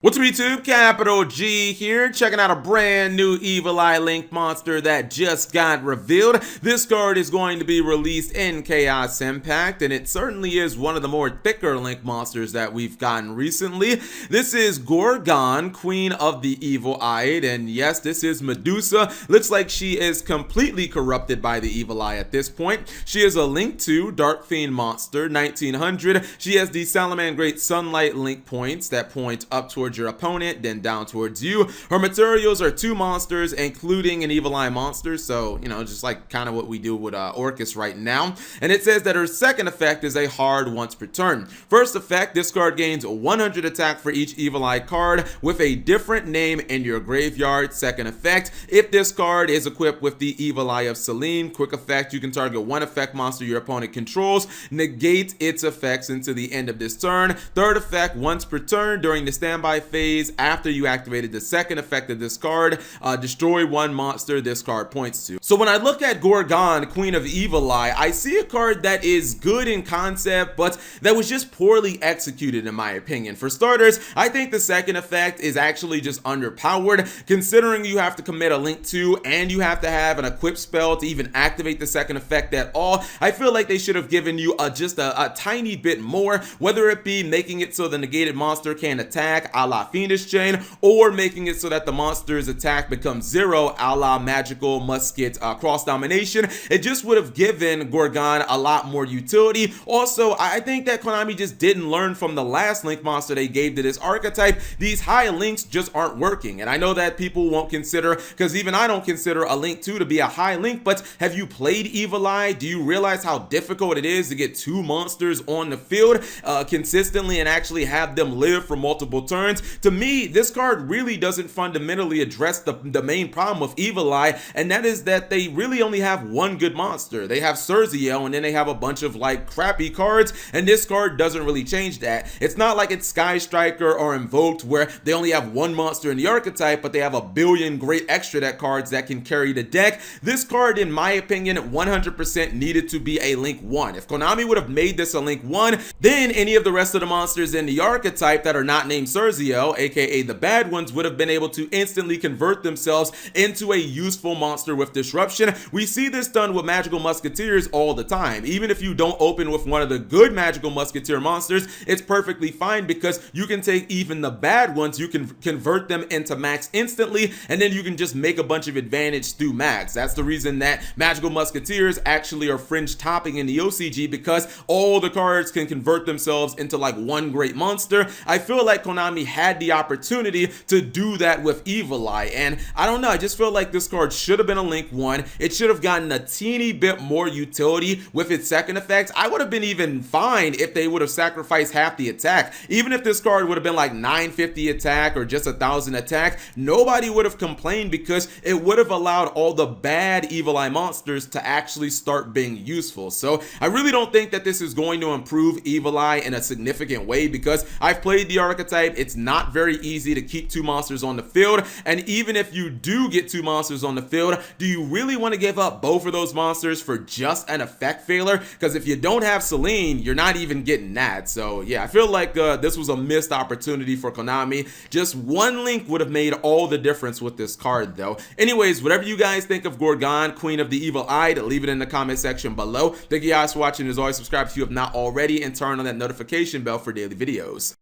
What's up YouTube, Capital G here, checking out a brand new Evil Eye Link monster that just got revealed. This card is going to be released in Chaos Impact, and it certainly is one of the more thicker Link monsters that we've gotten recently. This is Gorgon, Queen of the Evil Eye, and yes, this is Medusa. Looks like she is completely corrupted by the Evil Eye at this point. She is a Link 2 Dark Fiend monster, 1900. She has the Salamangreat Sunlight Link points that point up towards your opponent, then down towards you. Her materials are 2 monsters, including an Evil Eye monster, so, you know, just like kind of what we do with Orcus right now. And it says that her second effect is a hard once per turn. First effect, this card gains 100 attack for each Evil Eye card with a different name in your graveyard. Second effect, if this card is equipped with the Evil Eye of Selene, quick effect, you can target one effect monster your opponent controls, negate its effects until the end of this turn. Third effect, once per turn during the standby phase after you activated the second effect of this card, destroy one monster this card points to. So when I look at Gorgon, Queen of Evil Eye, I see a card that is good in concept, but that was just poorly executed in my opinion. For starters, I think the second effect is actually just underpowered, considering you have to commit a Link 2 and you have to have an equipped spell to even activate the second effect at all. I feel like they should have given you just a tiny bit more, whether it be making it so the negated monster can attack a la Fiendish Chain, or making it so that the monster's attack becomes 0 a la Magical Musket Cross Domination. It just would have given Gorgon a lot more utility. Also, I think that Konami just didn't learn from the last Link monster they gave to this archetype. These high Links just aren't working, and I know that people won't consider, because even I don't consider a Link 2 to be a high Link, but have you played Evil Eye? Do you realize how difficult it is to get 2 monsters on the field consistently and actually have them live for multiple turns? To me, this card really doesn't fundamentally address the main problem with Evil Eye, and that is that they really only have one good monster. They have Cerzio, and then they have a bunch of like crappy cards, and this card doesn't really change that. It's not like it's Sky Striker or Invoked where they only have one monster in the archetype, but they have a billion great extra deck cards that can carry the deck. This card, in my opinion, 100% needed to be a Link 1. If Konami would have made this a Link 1, then any of the rest of the monsters in the archetype that are not named Cerzio, aka the bad ones, would have been able to instantly convert themselves into a useful monster with disruption. We see this done with Magical Musketeers all the time. Even if you don't open with one of the good Magical Musketeer monsters, it's perfectly fine because you can take even the bad ones, you can convert them into max instantly, and then you can just make a bunch of advantage through max. That's the reason that Magical Musketeers actually are fringe topping in the OCG, because all the cards can convert themselves into like one great monster. I feel like Konami had the opportunity to do that with Evil Eye, and I don't know, I just feel like this card should have been a Link 1. It should have gotten a teeny bit more utility with its second effect. I would have been even fine if they would have sacrificed half the attack. Even if this card would have been like 950 attack or just 1000 attack, nobody would have complained, because it would have allowed all the bad Evil Eye monsters to actually start being useful. So I really don't think that this is going to improve Evil Eye in a significant way, because I've played the archetype. It's not very easy to keep 2 monsters on the field, and even if you do get 2 monsters on the field, do you really want to give up both of those monsters for just an effect failure? Because if you don't have Selene, you're not even getting that. So yeah, I feel like this was a missed opportunity for Konami. Just one Link would have made all the difference with this card though. Anyways, whatever you guys think of Gorgon, Queen of the Evil Eye, leave it in the comment section below. Thank you guys for watching. As always, subscribe if you have not already, and turn on that notification bell for daily videos.